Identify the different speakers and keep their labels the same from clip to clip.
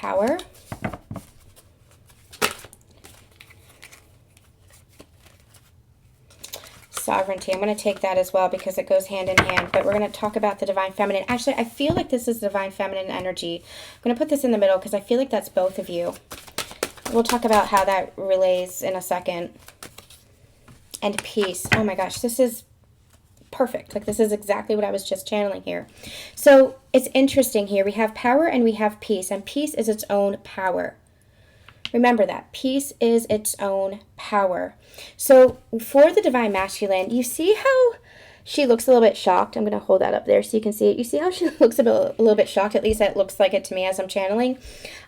Speaker 1: power. Sovereignty. I'm going to take that as well because it goes hand in hand, but we're going to talk about the divine feminine. Actually, I feel like this is divine feminine energy. I'm going to put this in the middle because I feel like that's both of you. We'll talk about how that relays in a second. And peace. Oh my gosh, this is perfect. Like, this is exactly what I was just channeling here. So it's interesting here. We have power and we have peace, and peace is its own power. Remember that. Peace is its own power. So for the divine masculine, you see how she looks a little bit shocked. I'm going to hold that up there so you can see it. You see how she looks a little bit shocked? At least it looks like it to me as I'm channeling.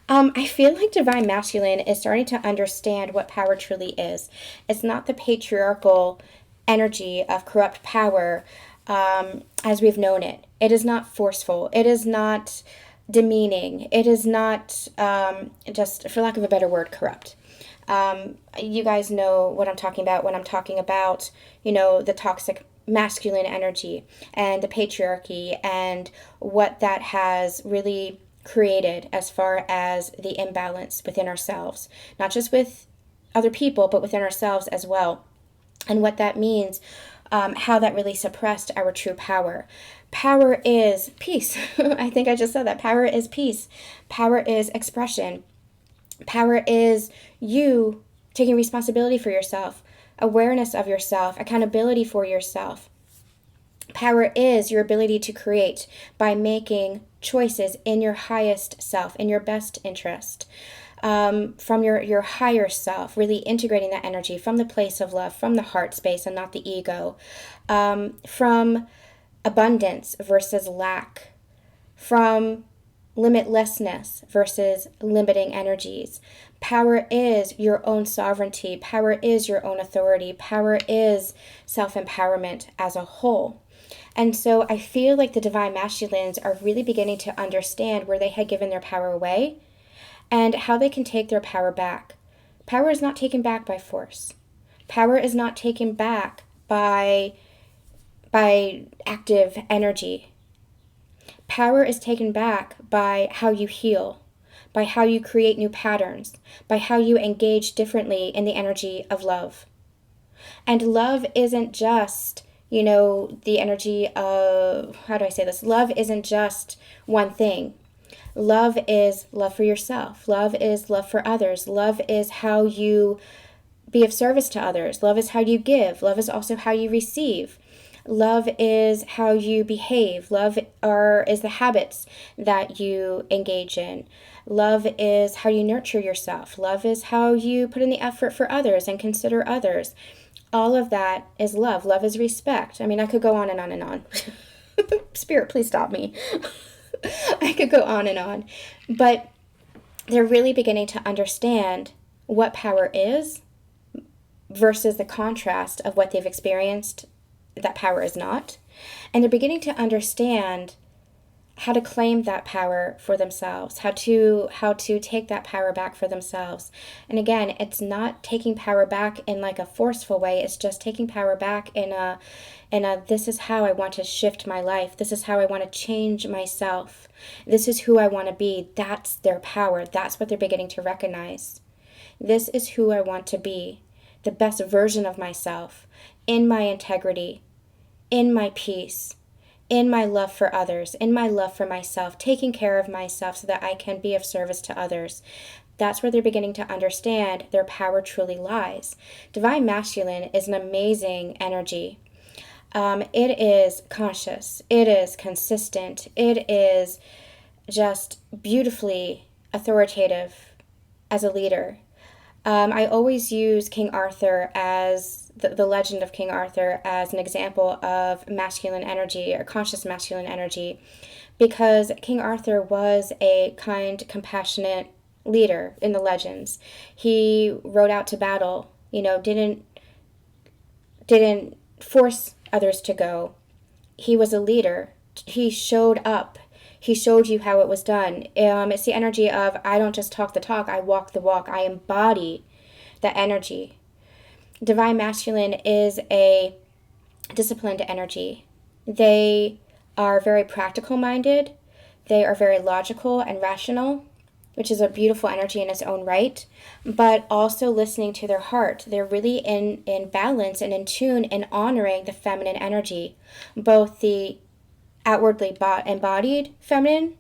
Speaker 1: I feel like divine masculine is starting to understand what power truly is. It's not the patriarchal energy of corrupt power as we've known it. It is not forceful. It is not demeaning. It is not, just, for lack of a better word, corrupt. You guys know what I'm talking about when I'm talking about, the toxic masculine energy and the patriarchy and what that has really created as far as the imbalance within ourselves, not just with other people, but within ourselves as well. And what that means, how that really suppressed our true power. Power is peace. I think I just said that. Power is peace. Power is expression. Power is you taking responsibility for yourself, awareness of yourself, accountability for yourself. Power is your ability to create by making choices in your highest self, in your best interest. From your higher self, really integrating that energy from the place of love, from the heart space and not the ego, from abundance versus lack, from limitlessness versus limiting energies. Power is your own sovereignty. Power is your own authority. Power is self-empowerment as a whole. And so I feel like the divine masculines are really beginning to understand where they had given their power away and how they can take their power back. Power is not taken back by force. Power is not taken back by active energy. Power is taken back by how you heal, by how you create new patterns, by how you engage differently in the energy of love. And love isn't just, the energy of, how do I say this? Love isn't just one thing. Love is love for yourself. Love is love for others. Love is how you be of service to others. Love is how you give. Love is also how you receive. Love is how you behave. Love is the habits that you engage in. Love is how you nurture yourself. Love is how you put in the effort for others and consider others. All of that is love. Love is respect. I mean, I could go on and on and on. Spirit, please stop me. I could go on and on. But they're really beginning to understand what power is versus the contrast of what they've experienced that power is not. And they're beginning to understand how to claim that power for themselves, how to take that power back for themselves. And again, it's not taking power back in like a forceful way. It's just taking power back in a this is how I want to shift my life. This is how I want to change myself. This is who I want to be. That's their power. That's what they're beginning to recognize. This is who I want to be, the best version of myself, in my integrity, in my peace, in my love for others, in my love for myself, taking care of myself so that I can be of service to others. That's where they're beginning to understand their power truly lies. Divine Masculine is an amazing energy. It is conscious. It is consistent. It is just beautifully authoritative as a leader. I always use King Arthur as the legend of King Arthur as an example of masculine energy or conscious masculine energy, because King Arthur was a kind, compassionate leader in the legends. He rode out to battle, didn't force others to go. He was a leader. He showed up. He showed you how it was done. It's the energy of, I don't just talk the talk, I walk the walk. I embody that energy. Divine Masculine is a disciplined energy. They are very practical minded. They are very logical and rational. which is a beautiful energy in its own right, but also listening to their heart. They're really in balance and in tune and honoring the feminine energy, both the outwardly embodied feminine,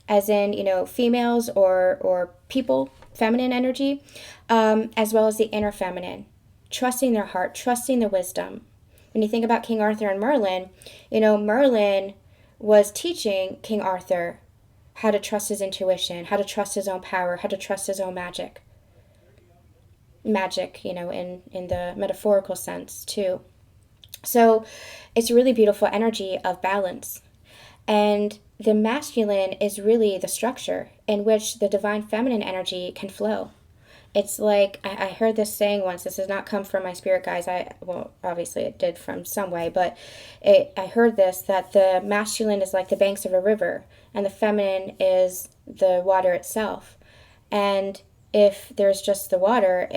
Speaker 1: as in, females or people, feminine energy, as well as the inner feminine, trusting their heart, trusting the wisdom. When you think about King Arthur and Merlin, Merlin was teaching King Arthur how to trust his intuition, how to trust his own power, how to trust his own magic. Magic, in the metaphorical sense too. So it's a really beautiful energy of balance. And the masculine is really the structure in which the divine feminine energy can flow. It's like, I heard this saying once. This does not come from my spirit guides. Well, obviously it did from some way, but I heard this, that the masculine is like the banks of a river, and the feminine is the water itself. And if there's just the water,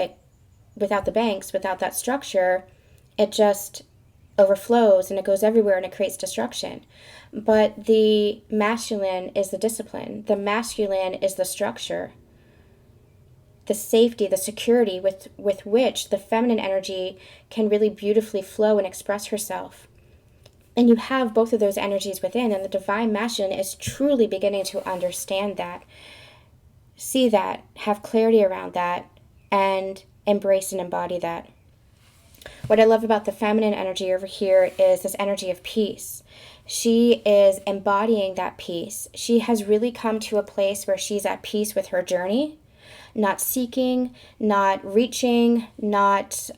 Speaker 1: without the banks, without that structure, it just overflows and it goes everywhere and it creates destruction. But the masculine is the discipline. The masculine is the structure, the safety, the security with which the feminine energy can really beautifully flow and express herself. And you have both of those energies within, and the divine masculine is truly beginning to understand that, see that, have clarity around that, and embrace and embody that. What I love about the feminine energy over here is this energy of peace. She is embodying that peace. She has really come to a place where she's at peace with her journey, not seeking, not reaching, not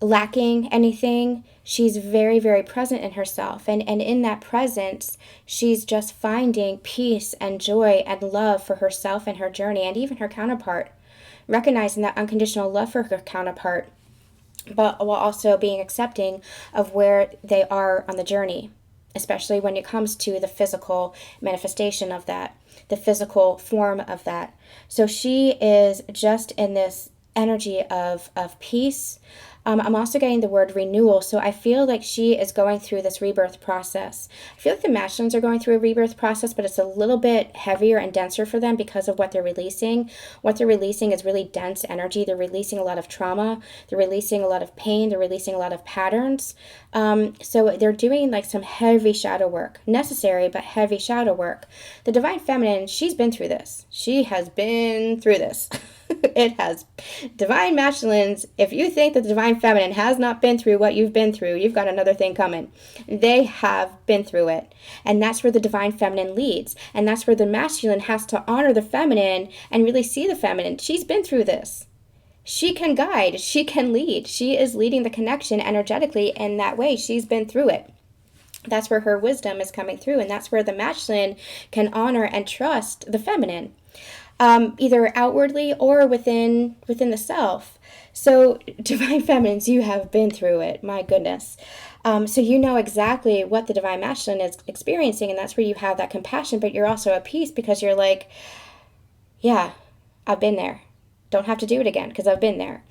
Speaker 1: lacking anything. She's very, very present in herself. And in that presence, she's just finding peace and joy and love for herself and her journey, and even her counterpart. Recognizing that unconditional love for her counterpart, but while also being accepting of where they are on the journey, especially when it comes to the physical manifestation of that, the physical form of that. So she is just in this energy of peace. I'm also getting the word renewal. So I feel like she is going through this rebirth process. I feel like the masculines are going through a rebirth process, but it's a little bit heavier and denser for them because of what they're releasing. What they're releasing is really dense energy. They're releasing a lot of trauma. They're releasing a lot of pain. They're releasing a lot of patterns. So they're doing like some heavy shadow work. Necessary, but heavy shadow work. The divine feminine, she's been through this. She has been through this. It has. Divine masculines, if you think that the divine feminine has not been through what you've been through, you've got another thing coming. They have been through it. And that's where the divine feminine leads. And that's where the masculine has to honor the feminine and really see the feminine. She's been through this. She can guide. She can lead. She is leading the connection energetically in that way. She's been through it. That's where her wisdom is coming through. And that's where the masculine can honor and trust the feminine. Either outwardly or within the self. So divine feminines, you have been through it. My goodness. So you know exactly what the divine masculine is experiencing, and that's where you have that compassion, but you're also at peace because you're like, yeah, I've been there. Don't have to do it again because I've been there.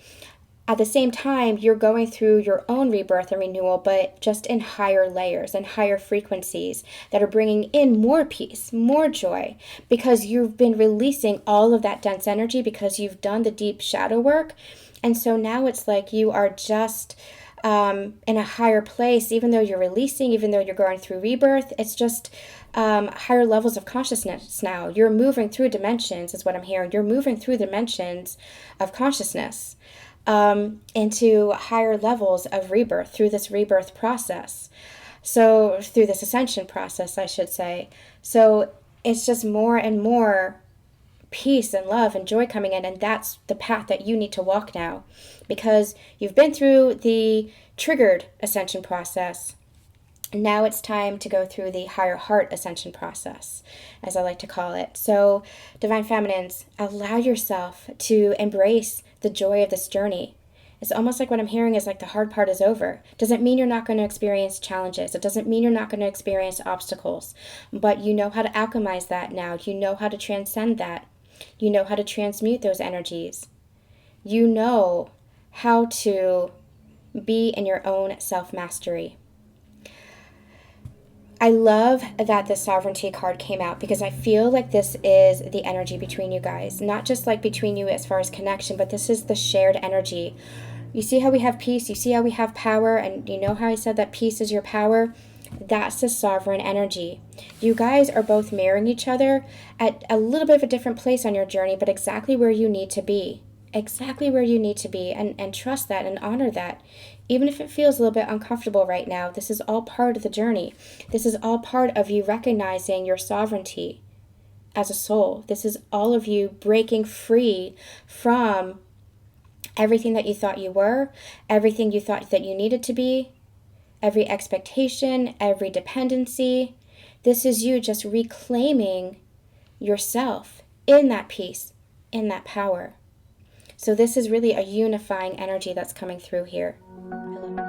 Speaker 1: At the same time, you're going through your own rebirth and renewal, but just in higher layers and higher frequencies that are bringing in more peace, more joy, because you've been releasing all of that dense energy because you've done the deep shadow work. And so now it's like you are just in a higher place, even though you're releasing, even though you're going through rebirth. It's just higher levels of consciousness now. You're moving through dimensions, is what I'm hearing. You're moving through dimensions of consciousness. Into higher levels of rebirth through this rebirth process. So through this ascension process, I should say. So it's just more and more peace and love and joy coming in. And that's the path that you need to walk now, because you've been through the triggered ascension process. Now it's time to go through the higher heart ascension process, as I like to call it. So, divine feminines, allow yourself to embrace the joy of this journey. It's almost like what I'm hearing is like the hard part is over. Doesn't mean you're not going to experience challenges. It doesn't mean you're not going to experience obstacles. But you know how to alchemize that now. You know how to transcend that. You know how to transmute those energies. You know how to be in your own self-mastery. I love that the sovereignty card came out because I feel like this is the energy between you guys. Not just like between you as far as connection, but this is the shared energy. You see how we have peace? You see how we have power? And you know how I said that peace is your power? That's the sovereign energy. You guys are both mirroring each other at a little bit of a different place on your journey, but exactly where you need to be. Exactly where you need to be. And trust that and honor that. Even if it feels a little bit uncomfortable right now, this is all part of the journey. This is all part of you recognizing your sovereignty as a soul. This is all of you breaking free from everything that you thought you were, everything you thought that you needed to be, every expectation, every dependency. This is you just reclaiming yourself in that peace, in that power. So this is really a unifying energy that's coming through here. I love it.